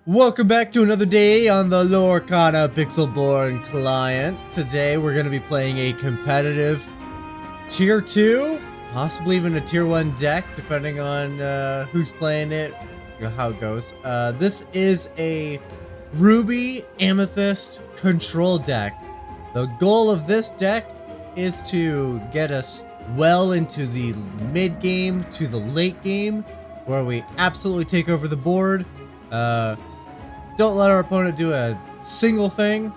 Welcome back to another day on the Lorcana Pixelborn client. Today we're going to be playing a competitive Tier 2, possibly even a Tier 1 deck, depending on who's playing it, how it goes. This is a Ruby Amethyst control deck. The goal of this deck is to get us well into the mid game to the late game, where we absolutely take over the board. Don't let our opponent do a single thing,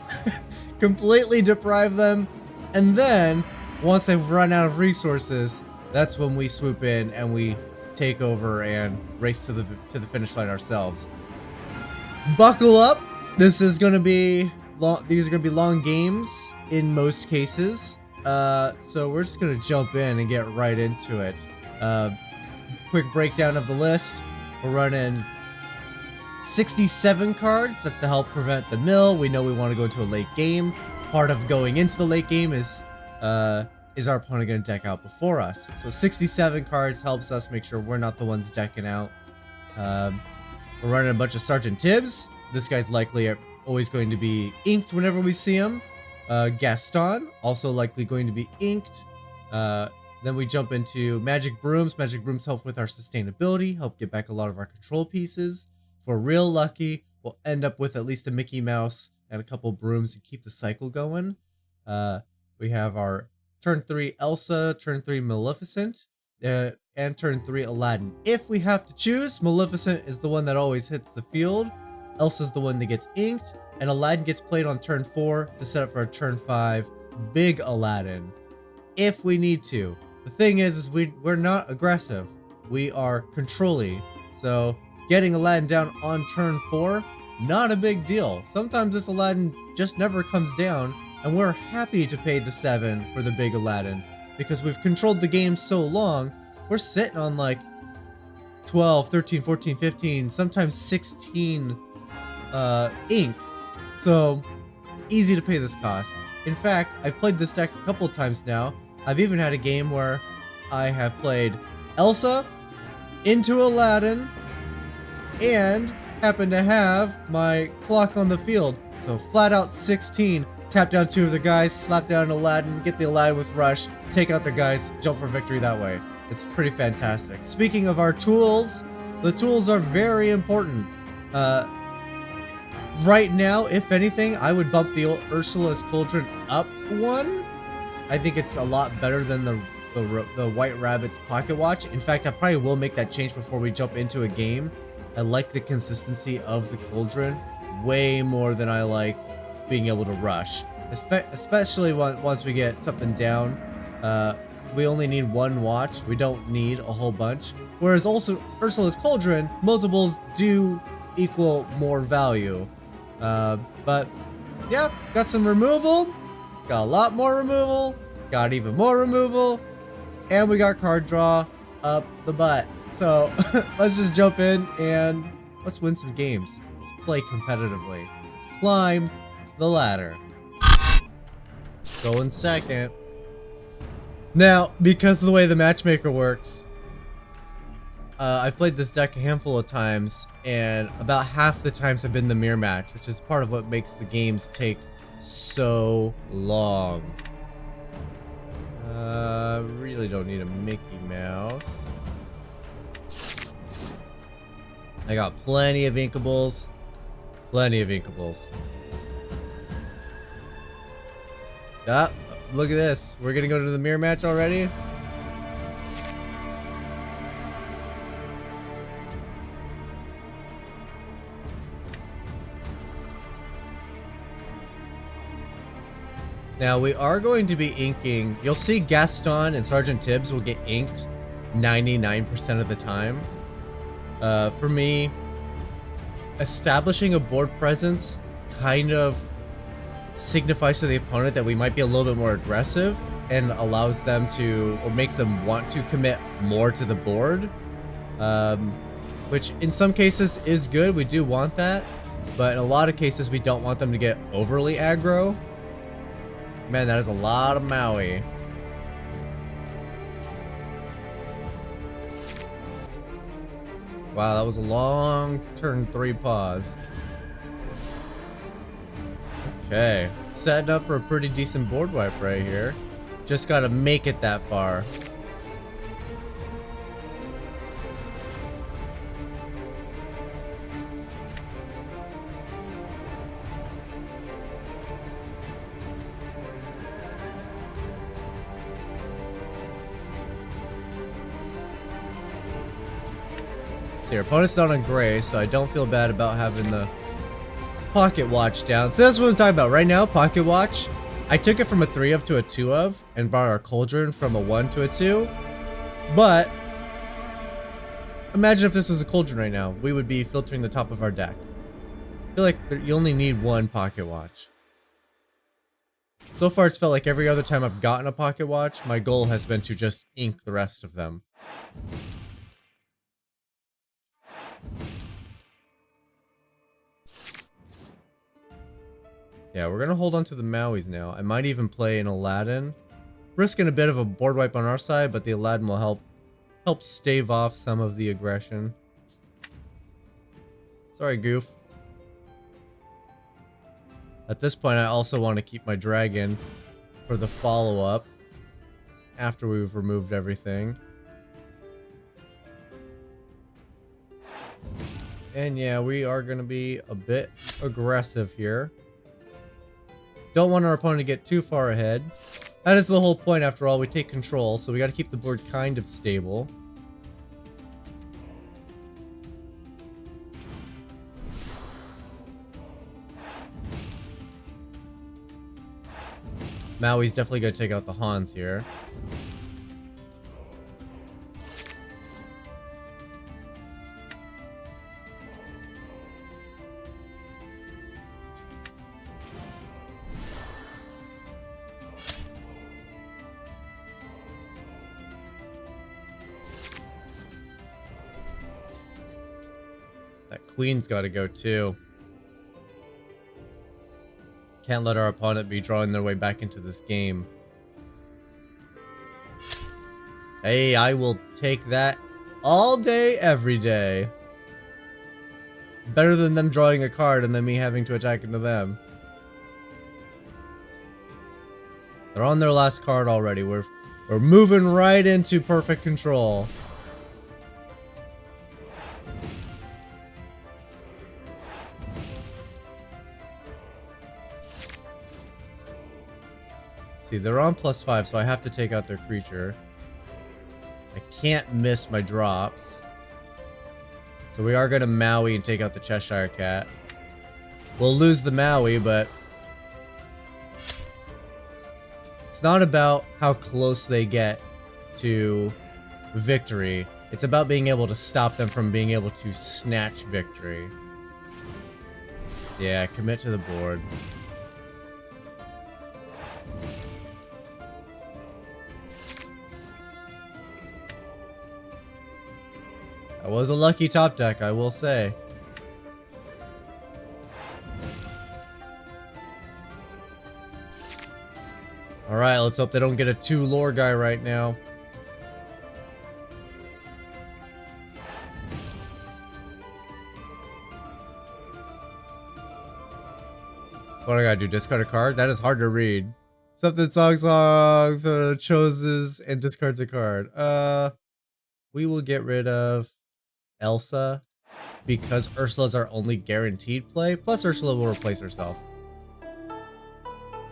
completely deprive them, and then once they've run out of resources, that's when we swoop in and we take over and race to the finish line ourselves. Buckle up. This is going to be long. These are going to be long games in most cases. So we're just going to jump in and get right into it. Quick breakdown of the list. We're running 67 cards. That's to help prevent the mill. We know we want to go into a late game. Part of going into the late game is our opponent going to deck out before us? So 67 cards helps us make sure we're not the ones decking out. We're running a bunch of Sergeant Tibbs. This guy's likely always going to be inked whenever we see him. Gaston, also likely going to be inked. Then we jump into Magic Brooms. Magic Brooms help with our sustainability, help get back a lot of our control pieces. If we're real lucky, we'll end up with at least a Mickey Mouse and a couple brooms to keep the cycle going. We have our turn 3 Elsa, turn 3 Maleficent, and turn 3 Aladdin. If we have to choose, Maleficent is the one that always hits the field, Elsa's the one that gets inked, and Aladdin gets played on turn 4 to set up for a turn 5 big Aladdin, if we need to. The thing is we're not aggressive. We are controlly. So getting Aladdin down on turn 4, not a big deal. Sometimes this Aladdin just never comes down, and we're happy to pay the 7 for the big Aladdin, because we've controlled the game so long, we're sitting on like 12, 13, 14, 15, sometimes 16 ink. So easy to pay this cost. In fact, I've played this deck a couple of times now. I've even had a game where I have played Elsa into Aladdin and happen to have my clock on the field. So flat out 16, tap down 2 of the guys, slap down Aladdin, get the Aladdin with rush, take out their guys, jump for victory that way. It's pretty fantastic. Speaking of our tools, the tools are very important. Right now, if anything, I would bump the Ursula's Cauldron up 1. I think it's a lot better than the White Rabbit's Pocket Watch. In fact, I probably will make that change before we jump into a game. I like the consistency of the Cauldron way more than I like being able to rush. Especially once we get something down. We only need 1 watch. We don't need a whole bunch. Whereas also Ursula's Cauldron, multiples do equal more value. But yeah, got some removal. Got a lot more removal. Got even more removal. And we got card draw up the butt. So let's just jump in and let's win some games. Let's play competitively. Let's climb the ladder. Going second. Now, because of the way the matchmaker works, I've played this deck a handful of times, and about half the times have been the mirror match, which is part of what makes the games take so long. Really don't need a Mickey Mouse. I got plenty of inkables. Plenty of inkables. Ah, look at this. We're gonna go to the mirror match already? Now, we are going to be inking. You'll see Gaston and Sergeant Tibbs will get inked 99% of the time. For me, establishing a board presence kind of signifies to the opponent that we might be a little bit more aggressive and allows them to, or makes them want to commit more to the board. Which in some cases is good. We do want that. But in a lot of cases, we don't want them to get overly aggro. Man, that is a lot of Maui. Wow, that was a long turn 3 pause. Okay, setting up for a pretty decent board wipe right here. Just gotta make it that far. Your opponent's down on gray, so I don't feel bad about having the pocket watch down. So that's what I'm talking about right now. Pocket watch, I took it from a 3 of to a 2 of and brought our cauldron from a 1 to a 2. But imagine if this was a cauldron right now, we would be filtering the top of our deck. I feel like you only need one pocket watch. So far it's felt like every other time I've gotten a pocket watch, my goal has been to just ink the rest of them. Yeah, we're gonna hold on to the Mauis now. I might even play an Aladdin. Risking a bit of a board wipe on our side, but the Aladdin will help stave off some of the aggression. Sorry, Goof. At this point, I also want to keep my dragon for the follow-up after we've removed everything. And yeah, we are going to be a bit aggressive here. Don't want our opponent to get too far ahead. That is the whole point after all. We take control, so we got to keep the board kind of stable. Maui's definitely going to take out the Hans here. That Queen's got to go too. Can't let our opponent be drawing their way back into this game. Hey, I will take that all day, every day. Better than them drawing a card and then me having to attack into them. They're on their last card already. We're moving right into perfect control. See, they're on +5, so I have to take out their creature. I can't miss my drops. So we are going to Maui and take out the Cheshire Cat. We'll lose the Maui, but it's not about how close they get to victory. It's about being able to stop them from being able to snatch victory. Yeah, commit to the board. That was a lucky top deck, I will say. Alright, let's hope they don't get a 2 lore guy right now. What do I gotta do? Discard a card? That is hard to read. Something song chooses and discards a card. We will get rid of Elsa because Ursula's our only guaranteed play. Plus Ursula will replace herself.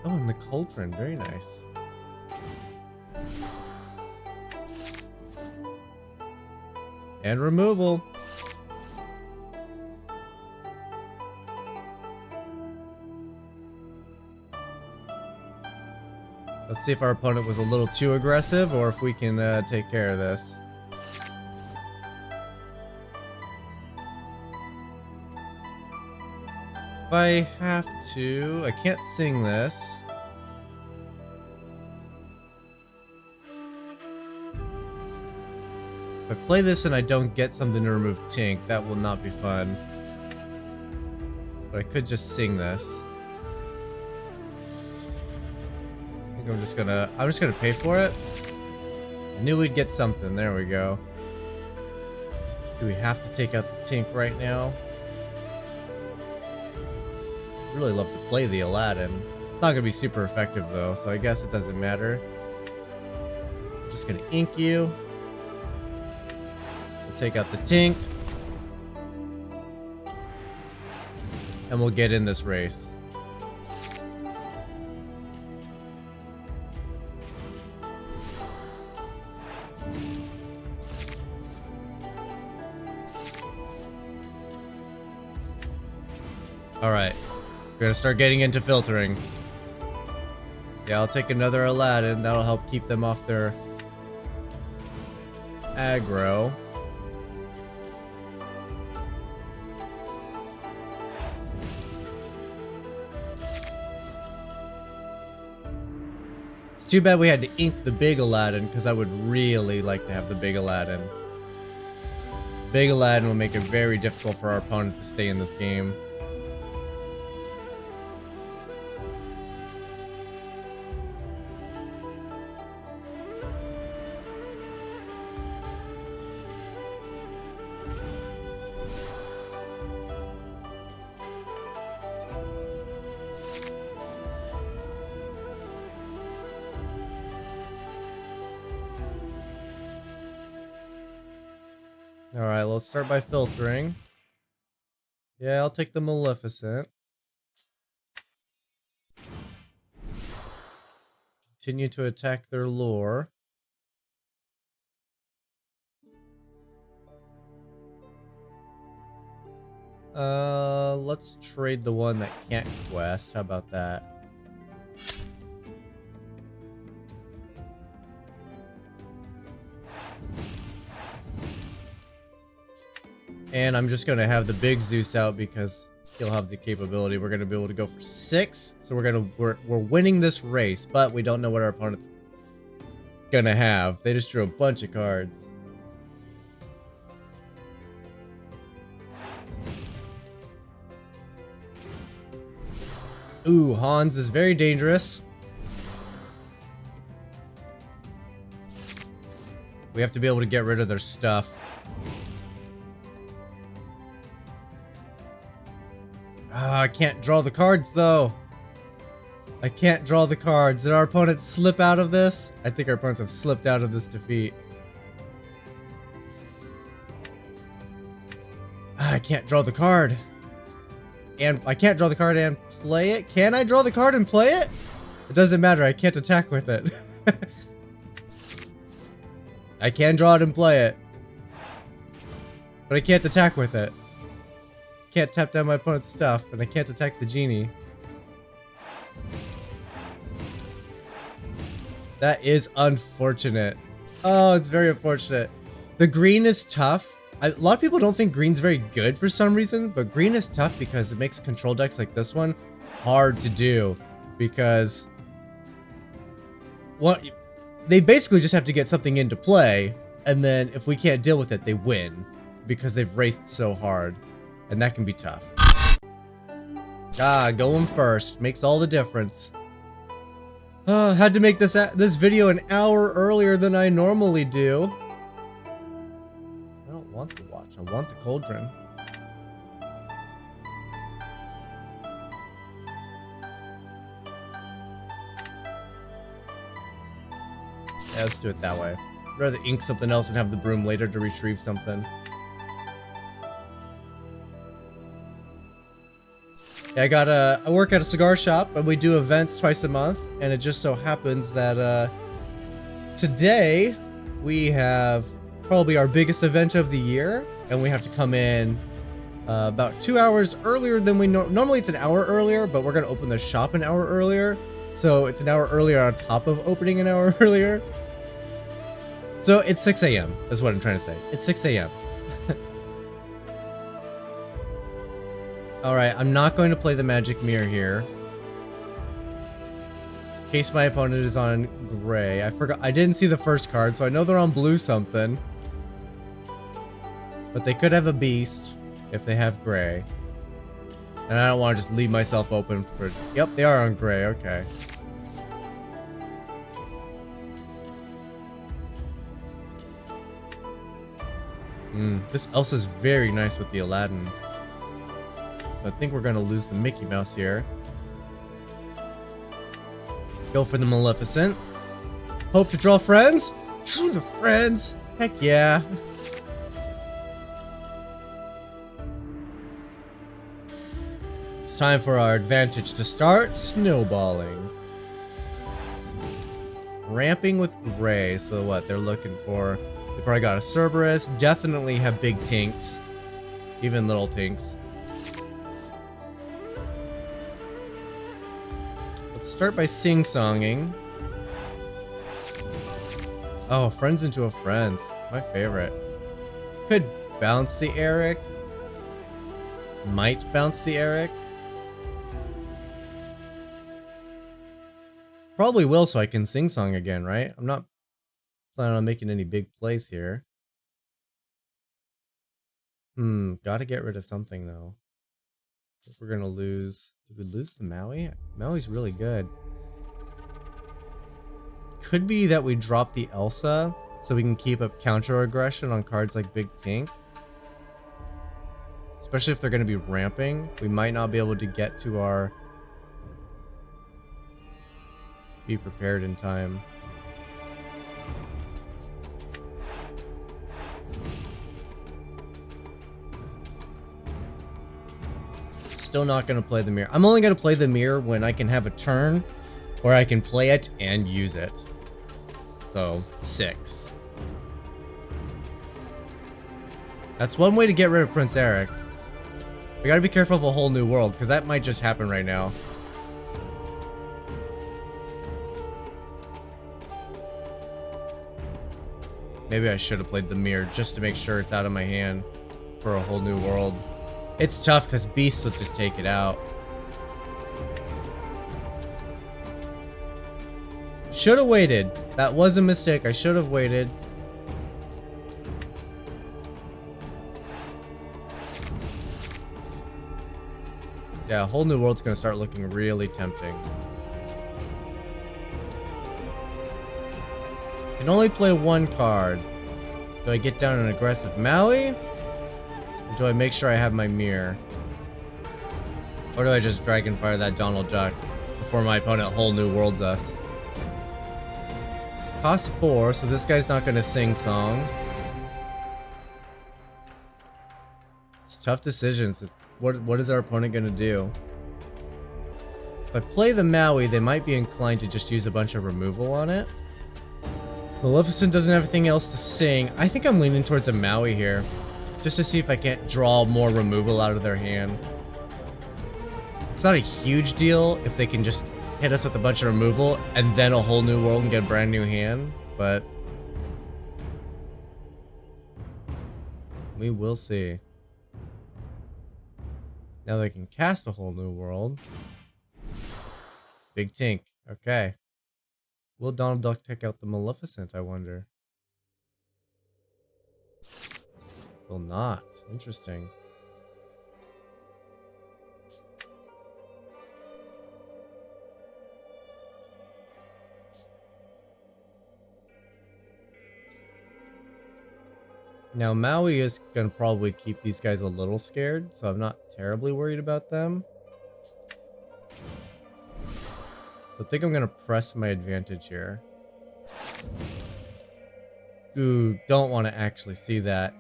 Oh, and the Cauldron. Very nice. And removal. Let's see if our opponent was a little too aggressive or if we can take care of this. If I have to, I can't sing this. If I play this and I don't get something to remove Tink, that will not be fun. But I could just sing this. I think I'm just gonna pay for it. I knew we'd get something. There we go. Do we have to take out the Tink right now? I'd really love to play the Aladdin. It's not gonna be super effective though, so I guess it doesn't matter. I'm just gonna ink you. We'll take out the Tink. And we'll get in this race. Alright. We're gonna start getting into filtering. Yeah, I'll take another Aladdin. That'll help keep them off their aggro. It's too bad we had to ink the big Aladdin, because I would really like to have the big Aladdin. Big Aladdin will make it very difficult for our opponent to stay in this game. Alright, let's start by filtering. Yeah, I'll take the Maleficent. Continue to attack their lore. Let's trade the one that can't quest. How about that? And I'm just gonna have the big Zeus out because he'll have the capability. We're gonna be able to go for 6. So we're winning this race, but we don't know what our opponent's gonna have. They just drew a bunch of cards. Ooh, Hans is very dangerous. We have to be able to get rid of their stuff. I can't draw the cards, though. I can't draw the cards. Did our opponents slip out of this? I think our opponents have slipped out of this defeat. I can't draw the card. And I can't draw the card and play it. Can I draw the card and play it? It doesn't matter. I can't attack with it. I can draw it and play it. But I can't attack with it. Can't tap down my opponent's stuff, and I can't attack the genie. That is unfortunate. Oh, it's very unfortunate. The green is tough. A lot of people don't think green's very good for some reason, but green is tough because it makes control decks like this one hard to do. Because they basically just have to get something into play, and then if we can't deal with it, they win. Because they've raced so hard. And that can be tough. Going first makes all the difference. Had to make this video an hour earlier than I normally do. I don't want the watch. I want the cauldron. Yeah, let's do it that way. I'd rather ink something else and have the broom later to retrieve something. Yeah, I work at a cigar shop, and we do events twice a month, and it just so happens that, today, we have probably our biggest event of the year, and we have to come in, about 2 hours earlier than we normally it's an hour earlier, but we're gonna open the shop an hour earlier, so it's an hour earlier on top of opening an hour earlier. So it's 6 a.m. is what I'm trying to say. It's 6 a.m. Alright, I'm not going to play the magic mirror here. In case my opponent is on gray. I forgot. I didn't see the first card, so I know they're on blue something. But they could have a beast if they have gray. And I don't want to just leave myself open for... Yep, they are on gray. Okay. This Elsa's very nice with the Aladdin. I think we're gonna lose the Mickey Mouse here. Go for the Maleficent. Hope to draw friends? True the friends! Heck yeah. It's time for our advantage to start snowballing. Ramping with gray, so what they're looking for. They probably got a Cerberus, definitely have big tinks. Even little tinks. Let's start by sing-songing. Oh, friends into a friends. My favorite. Could bounce the Eric. Might bounce the Eric. Probably will so I can sing-song again, right? I'm not planning on making any big plays here. Gotta get rid of something though. If we're gonna lose... Did we lose the Maui? Maui's really good. Could be that we drop the Elsa so we can keep up counter aggression on cards like Big Tink. Especially if they're gonna be ramping. We might not be able to get to our... Be prepared in time. Still not going to play the mirror. I'm only going to play the mirror when I can have a turn where I can play it and use it. So, 6. That's one way to get rid of Prince Eric. We got to be careful of a whole new world, because that might just happen right now. Maybe I should have played the mirror just to make sure it's out of my hand for a whole new world. It's tough because Beast will just take it out. Should have waited. That was a mistake. I should have waited. Yeah, a whole new world's gonna start looking really tempting. Can only play one card. Do I get down an aggressive Maui? Or do I make sure I have my mirror? Or do I just Dragonfire that Donald Duck before my opponent whole new worlds us? Cost 4, so this guy's not gonna sing song. It's tough decisions. What is our opponent gonna do? If I play the Maui, they might be inclined to just use a bunch of removal on it. Maleficent doesn't have anything else to sing. I think I'm leaning towards a Maui here. Just to see if I can't draw more removal out of their hand. It's not a huge deal if they can just hit us with a bunch of removal and then a whole new world and get a brand new hand, but we will see. Now they can cast a whole new world. Big Tink. Okay. Will Donald Duck take out the Maleficent, I wonder? Will not. Interesting. Now, Maui is going to probably keep these guys a little scared, so I'm not terribly worried about them. So I think I'm going to press my advantage here. Ooh, don't want to actually see that.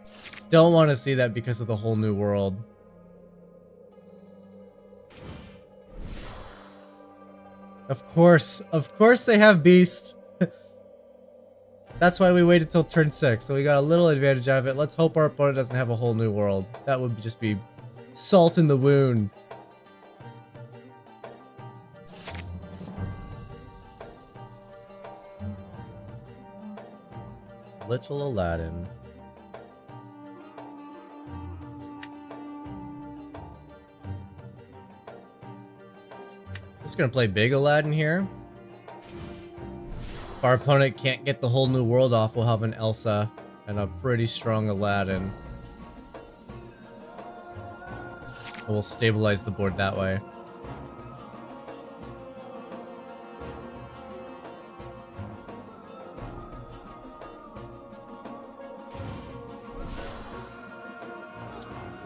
Don't want to see that because of the whole new world. Of course they have Beast. That's why we waited till turn 6, so we got a little advantage out of it. Let's hope our opponent doesn't have a whole new world. That would just be salt in the wound. Little Aladdin. Just gonna play big Aladdin here. If our opponent can't get the whole new world off, we'll have an Elsa and a pretty strong Aladdin. So we'll stabilize the board that way.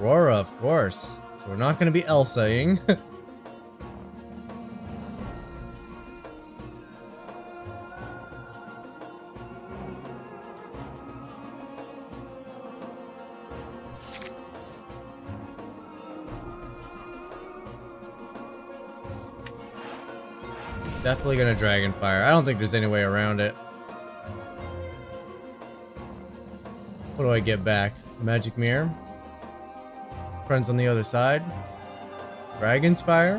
Aurora, of course. So we're not going to be Elsa-ing. Definitely gonna Dragon Fire. I don't think there's any way around it. What do I get back? Magic Mirror. Friends on the other side. Dragon's Fire.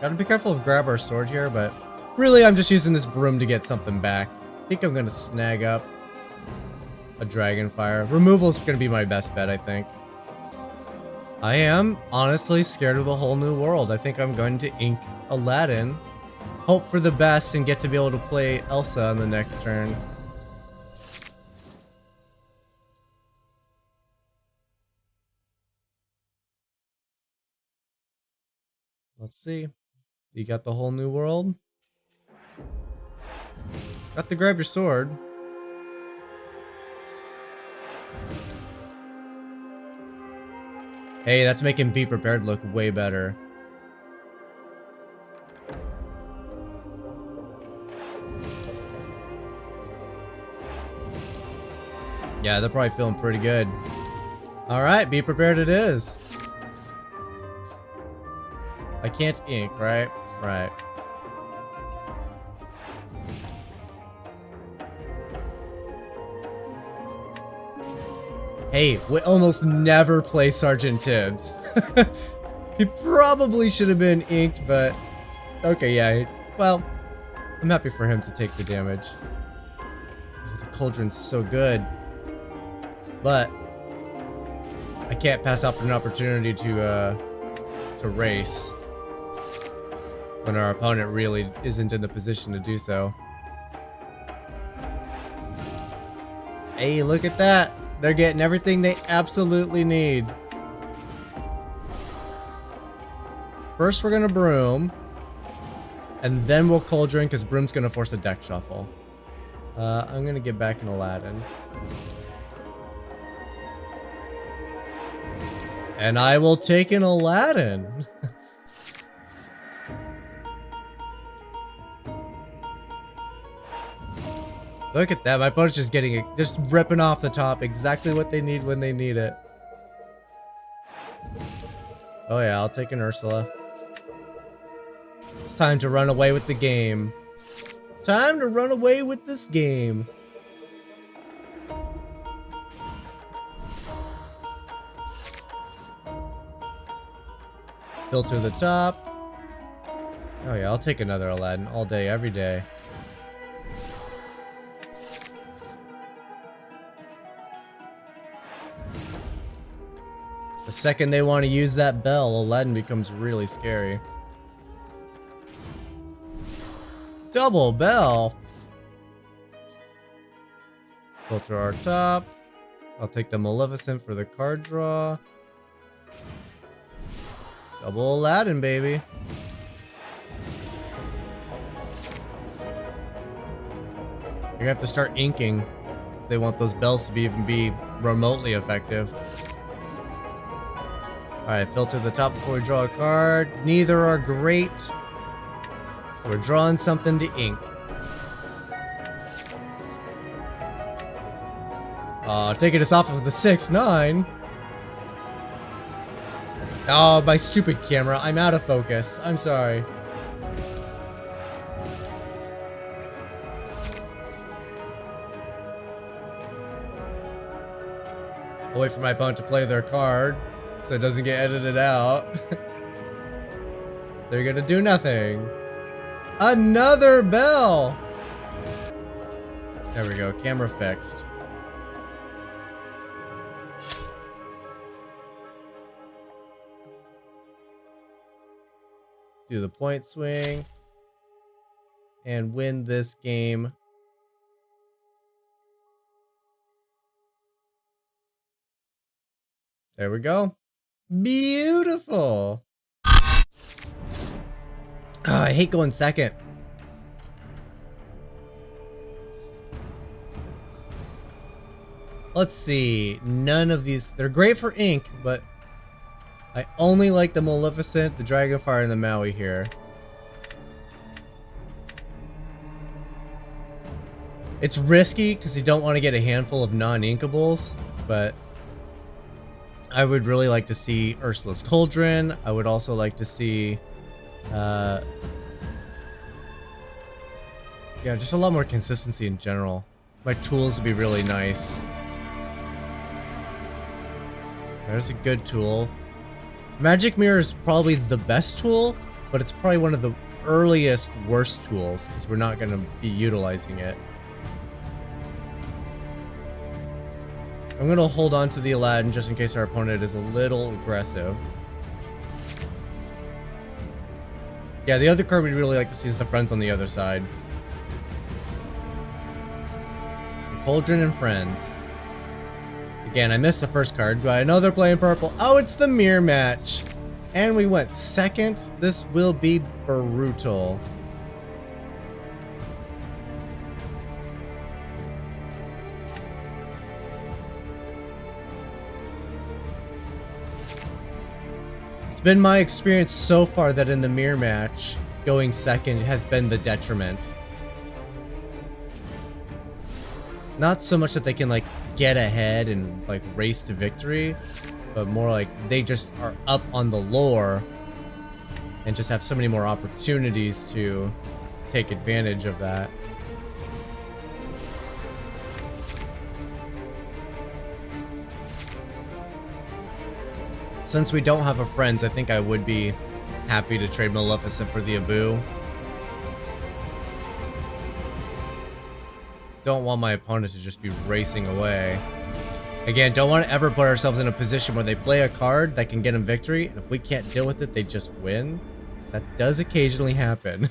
Gotta be careful of grab our sword here, but really I'm just using this broom to get something back. I think I'm gonna snag up a Dragon Fire. Removal's gonna be my best bet, I think. I am honestly scared of the whole new world. I think I'm going to ink Aladdin, hope for the best, and get to be able to play Elsa on the next turn. Let's see. You got the whole new world? Got to grab your sword. Hey, that's making Be Prepared look way better. Yeah, they're probably feeling pretty good. Alright, Be Prepared it is. I can't ink, right? Right. Hey, we almost never play Sergeant Tibbs. He probably should have been inked, but... Okay, yeah. Well, I'm happy for him to take the damage. Oh, the Cauldron's so good. But... I can't pass up an opportunity to race. When our opponent really isn't in the position to do so. Hey, look at that! They're getting everything they absolutely need. First we're gonna Broom. And then we'll Cauldron, because Broom's gonna force a deck shuffle. I'm gonna get back in Aladdin. And I will take an Aladdin! Look at that, my opponent's just getting it, just ripping off the top, exactly what they need when they need it. Oh yeah, I'll take an Ursula. It's time to run away with the game. Time to run away with this game. Filter the top. Oh yeah, I'll take another Aladdin all day, every day. The second they want to use that bell, Aladdin becomes really scary. Double bell! Filter our top. I'll take the Maleficent for the card draw. Double Aladdin, baby. You're gonna have to start inking if they want those bells to even be remotely effective. Alright, filter the top before we draw a card. Neither are great. We're drawing something to ink. Taking us off of the 6-9. Oh, my stupid camera. I'm out of focus. I'm sorry. I'll wait for my opponent to play their card so it doesn't get edited out. They're gonna do nothing. Another bell! There we go, camera fixed. Do the point swing. And win this game. There we go. Beautiful! Oh, I hate going second. Let's see. None of these. They're great for ink, but I only like the Maleficent, the Dragonfire, and the Maui here. It's risky because you don't want to get a handful of non-inkables, but I would really like to see Ursula's Cauldron. I would also like to see, yeah, just a lot more consistency in general. My tools would be really nice. There's a good tool. Magic Mirror is probably the best tool, but it's probably one of the earliest worst tools because we're not going to be utilizing it. I'm going to hold on to the Aladdin just in case our opponent is a little aggressive. Yeah, the other card we'd really like to see is the Friends on the other side. The Cauldron and Friends. Again, I missed the first card, but I know they're playing purple. Oh, it's the mirror match. And we went second. This will be brutal. It's been my experience so far that in the mirror match, going second has been the detriment. Not so much that they can, like, get ahead and, like, race to victory, but more like they just are up on the lore and just have so many more opportunities to take advantage of that. Since we don't have a Friends, I think I would be happy to trade Maleficent for the Abu. Don't want my opponent to just be racing away. Again, don't want to ever put ourselves in a position where they play a card that can get them victory, and if we can't deal with it, they just win. So that does occasionally happen.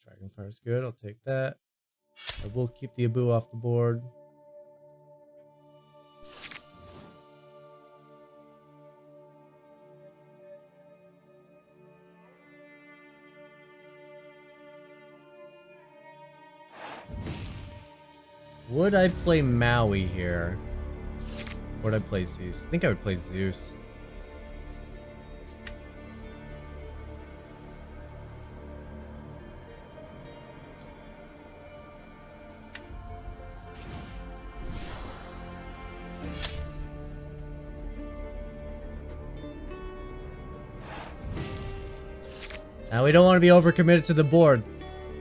Dragonfire's good, I'll take that. I will keep the Abu off the board. Would I play Maui here? Or would I play Zeus? I think I would play Zeus. Now we don't want to be overcommitted to the board.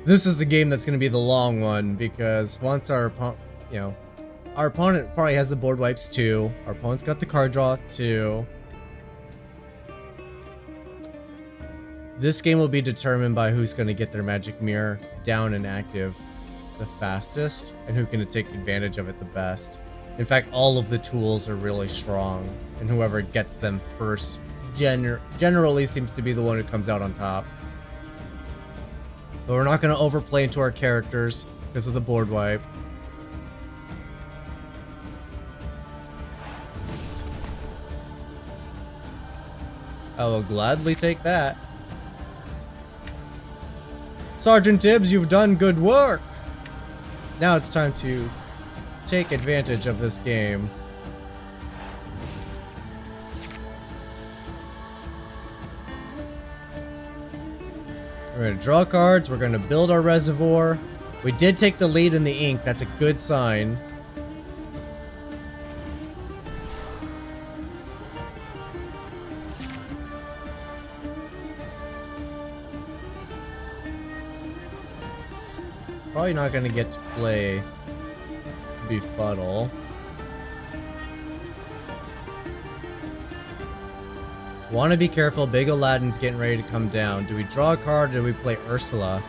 This is the game that's going to be the long one, because once our opponent, you know, our opponent probably has the board wipes too. Our opponent's got the card draw too. This game will be determined by who's going to get their magic mirror down and active the fastest, and who can take advantage of it the best. In fact, all of the tools are really strong, and whoever gets them first generally seems to be the one who comes out on top. But we're not going to overplay into our characters because of the board wipe. I will gladly take that. Sergeant Tibbs, you've done good work! Now it's time to take advantage of this game. We're going to draw cards, we're going to build our reservoir. We did take the lead in the ink, that's a good sign. Probably not going to get to play Befuddle. Want to be careful, Big Aladdin's getting ready to come down. Do we draw a card or do we play Ursula?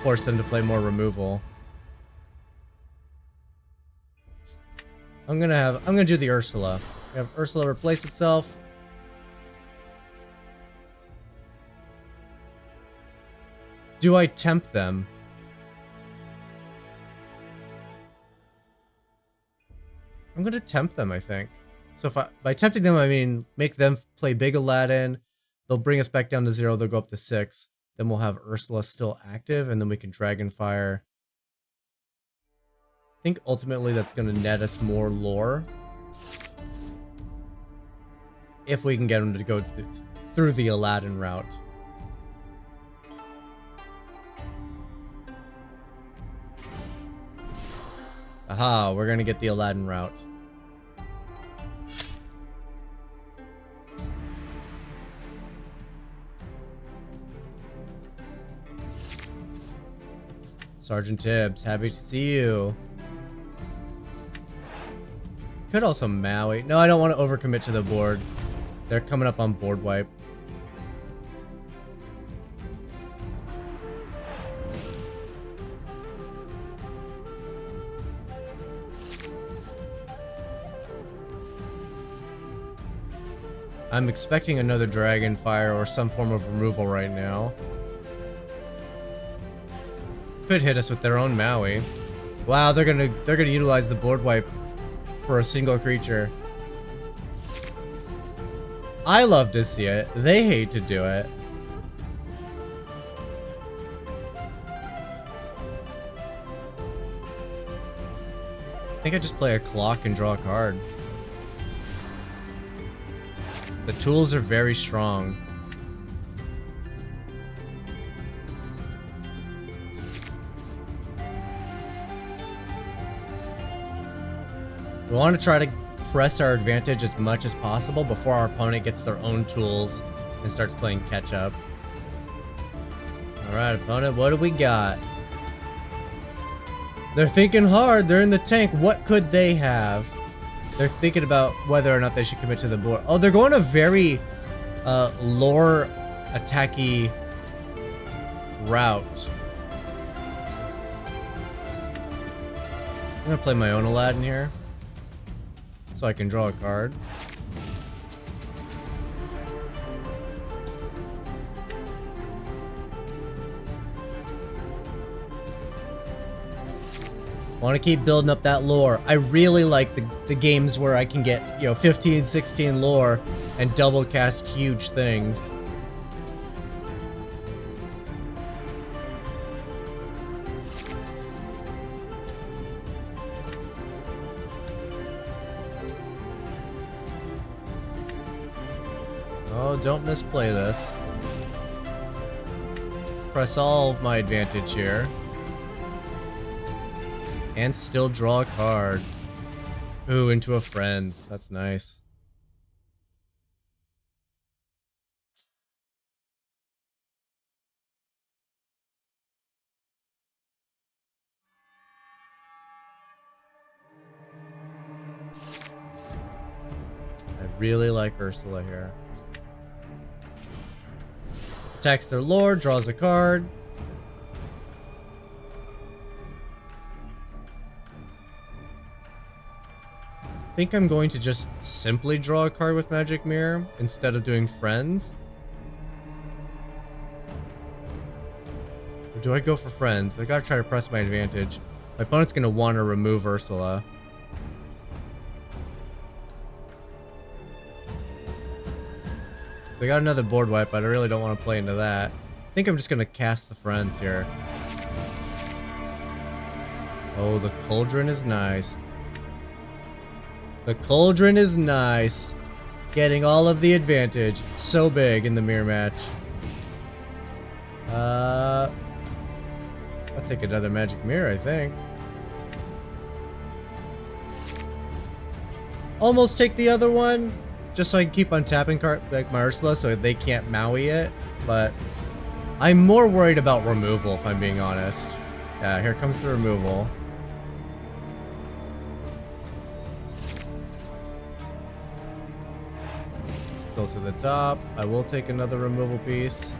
Force them to play more removal. I'm gonna do the Ursula. We have Ursula replace itself. Do I tempt them? I'm gonna tempt them, I think. So by tempting them, I mean make them play Big Aladdin, They'll bring us back down to 0. They'll go up to 6. Then we'll have Ursula still active, and then we can Dragonfire. I think ultimately that's going to net us more lore. If we can get them to go through the Aladdin route. Aha, we're going to get the Aladdin route. Sergeant Tibbs, happy to see you. Could also Maui. No, I don't want to overcommit to the board. They're coming up on board wipe. I'm expecting another Dragonfire or some form of removal right now. Could hit us with their own Maui. Wow, they're gonna utilize the board wipe for a single creature. I love to see it. They hate to do it. I think I just play a clock and draw a card. The tools are very strong. We want to try to press our advantage as much as possible before our opponent gets their own tools and starts playing catch up. Alright, opponent, what do we got? They're thinking hard. They're in the tank. What could they have? They're thinking about whether or not they should commit to the board. Oh, they're going a very lore attacky route. I'm gonna play my own Aladdin here, so I can draw a card. Want to keep building up that lore. I really like the games where I can get, 15, 16 lore and double cast huge things. Oh, don't misplay this. Press all of my advantage here. And still draw a card. Ooh, into a friend's. That's nice. I really like Ursula here. Attacks their lord, draws a card. I think I'm going to just simply draw a card with Magic Mirror instead of doing friends. Or do I go for friends? I gotta try to press my advantage. My opponent's gonna want to remove Ursula. They got another board wipe, but I really don't want to play into that. I think I'm just gonna cast the friends here. Oh, the cauldron is nice. The cauldron is nice. Getting all of the advantage. So big in the mirror match. I'll take another magic mirror, I think. Almost take the other one. Just so I can keep on tapping card like my Ursula so they can't Maui it. But I'm more worried about removal if I'm being honest. Yeah, here comes the removal. Go to the top. I will take another removal piece.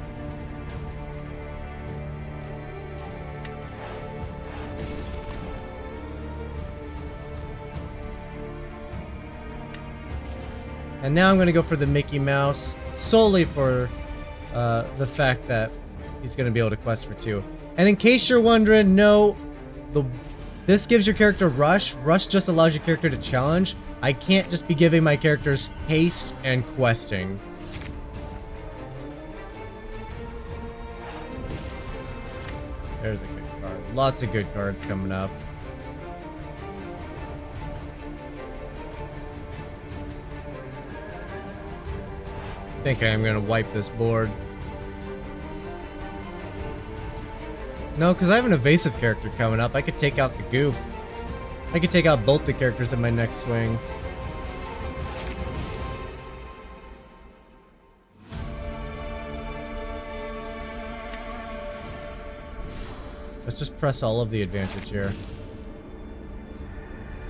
And now I'm going to go for the Mickey Mouse solely for the fact that he's going to be able to quest for 2. And in case you're wondering, no, this gives your character rush. Rush just allows your character to challenge. I can't just be giving my characters haste and questing. There's a good card. Lots of good cards coming up. I think I am going to wipe this board. No, because I have an evasive character coming up. I could take out the goof. I could take out both the characters in my next swing. Let's just press all of the advantage here.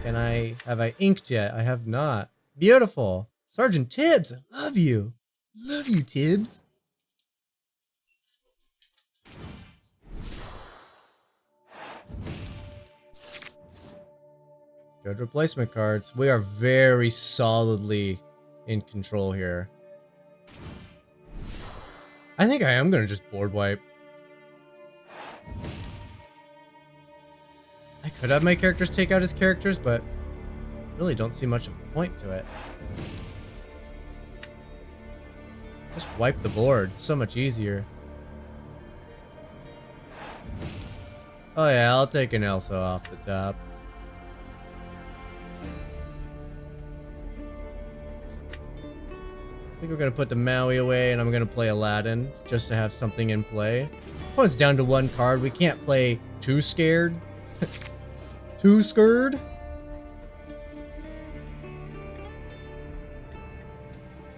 Have I inked yet? I have not. Beautiful. Sergeant Tibbs, I love you. Love you, Tibbs. Good replacement cards. We are very solidly in control here. I think I am going to just board wipe. I could have my characters take out his characters, but really don't see much of a point to it. Just wipe the board. So much easier. Oh yeah, I'll take an Elsa off the top. I think we're going to put the Maui away, and I'm going to play Aladdin just to have something in play. Oh, it's down to one card. We can't play Too Scared. Too Scared?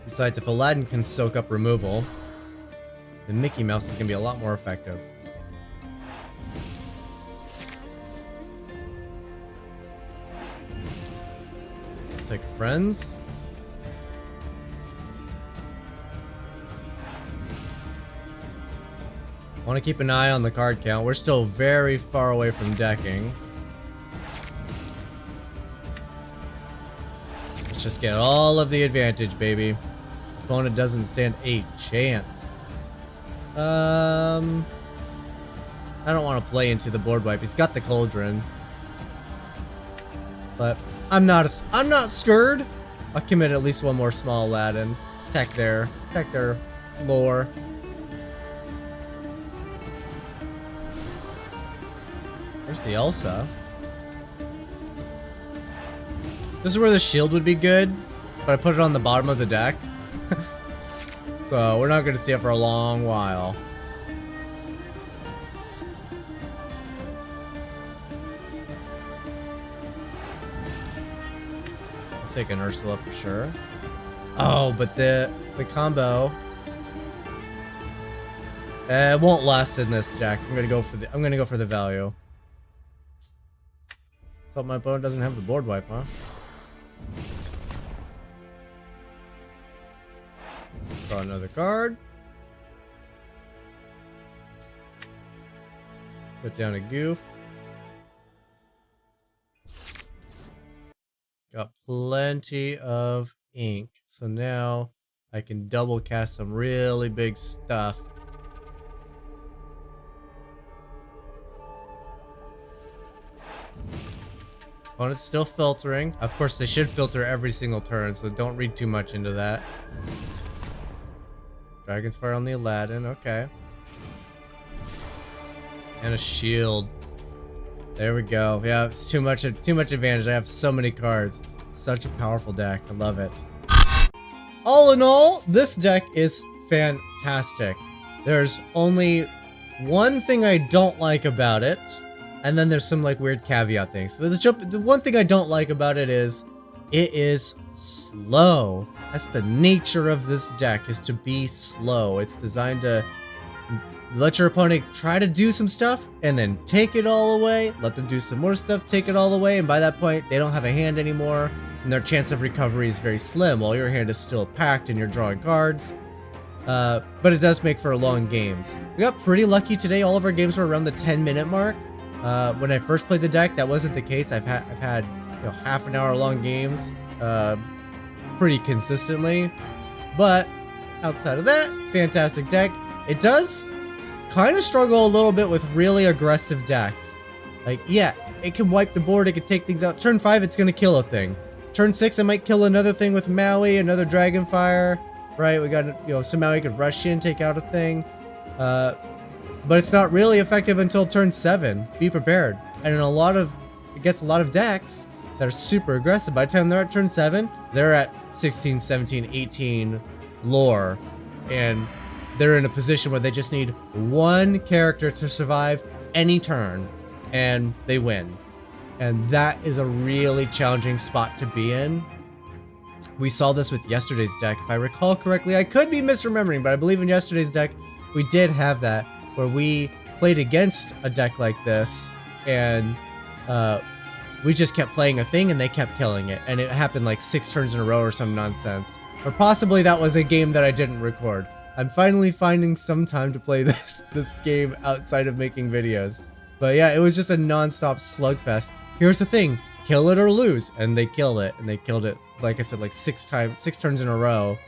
Besides, if Aladdin can soak up removal, then Mickey Mouse is going to be a lot more effective. Take friends. I want to keep an eye on the card count. We're still very far away from decking. Let's just get all of the advantage, baby. Opponent doesn't stand a chance. I don't want to play into the board wipe. He's got the cauldron. But I'm not scared. I'll commit at least one more small Aladdin. Tech their lore. Where's the Elsa? This is where the shield would be good, but I put it on the bottom of the deck. So we're not going to see it for a long while. I'll take an Ursula for sure. Oh, but the combo won't last in this deck. I'm gonna go for the value. Thought my opponent doesn't have the board wipe, huh? Draw another card. Put down a goof. Got plenty of ink. So now I can double cast some really big stuff. Opponent's still filtering. Of course, they should filter every single turn, so don't read too much into that. Dragon's Fire on the Aladdin, okay. And a shield. There we go. Yeah, it's too much advantage. I have so many cards. Such a powerful deck. I love it. All in all, this deck is fantastic. There's only one thing I don't like about it, and then there's some like weird caveat things. But the one thing I don't like about it is slow. That's the nature of this deck, is to be slow. It's designed to let your opponent try to do some stuff and then take it all away. Let them do some more stuff, take it all away, and by that point they don't have a hand anymore, and their chance of recovery is very slim while your hand is still packed and you're drawing cards. But it does make for long games. We got pretty lucky today. All of our games were around the 10-minute mark. When I first played the deck, that wasn't the case. I've had half an hour long games pretty consistently. But outside of that, fantastic deck. It does kind of struggle a little bit with really aggressive decks. Like, yeah, it can wipe the board, it can take things out. Turn 5, it's gonna kill a thing. Turn 6, it might kill another thing with Maui, another Dragonfire. Right, we got, so Maui could rush in, take out a thing. but it's not really effective until turn 7. Be prepared. And in it gets a lot of decks that are super aggressive. By the time they're at turn 7, they're at 16, 17, 18 lore, and they're in a position where they just need one character to survive any turn, and they win. And that is a really challenging spot to be in. We saw this with yesterday's deck, if I recall correctly. I could be misremembering, but I believe in yesterday's deck, we did have that, where we played against a deck like this, and we just kept playing a thing and they kept killing it. And it happened like 6 turns in a row or some nonsense. Or possibly that was a game that I didn't record. I'm finally finding some time to play this game outside of making videos. But yeah, it was just a non-stop slugfest. Here's the thing, kill it or lose. And they killed it. And they killed it, like I said, like 6 turns in a row.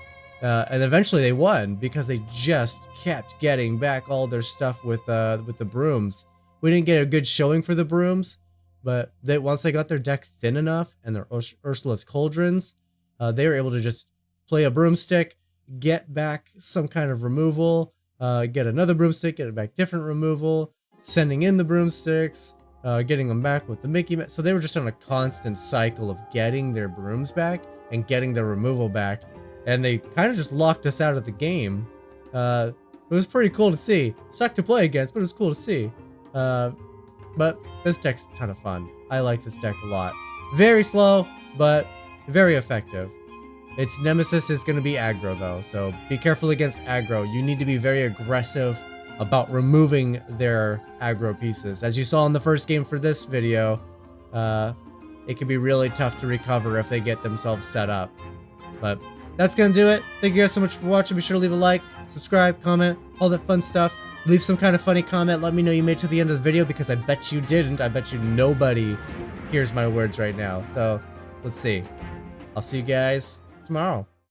And eventually they won because they just kept getting back all their stuff with the brooms. We didn't get a good showing for the brooms, but once they got their deck thin enough and their Ursula's Cauldrons, they were able to just play a broomstick, get back some kind of removal, get another broomstick, get it back different removal, sending in the broomsticks, getting them back with the Mickey Mouse. So they were just on a constant cycle of getting their brooms back and getting their removal back. And they kind of just locked us out of the game. It was pretty cool to see. Sucked to play against, but it was cool to see. But this deck's a ton of fun. I like this deck a lot. Very slow, but very effective. Its nemesis is going to be aggro though, so be careful against aggro. You need to be very aggressive about removing their aggro pieces. As you saw in the first game for this video, it can be really tough to recover if they get themselves set up. But that's going to do it. Thank you guys so much for watching. Be sure to leave a like, subscribe, comment, all that fun stuff. Leave some kind of funny comment. Let me know you made it to the end of the video because I bet you didn't. I bet you nobody hears my words right now. So let's see. I'll see you guys tomorrow.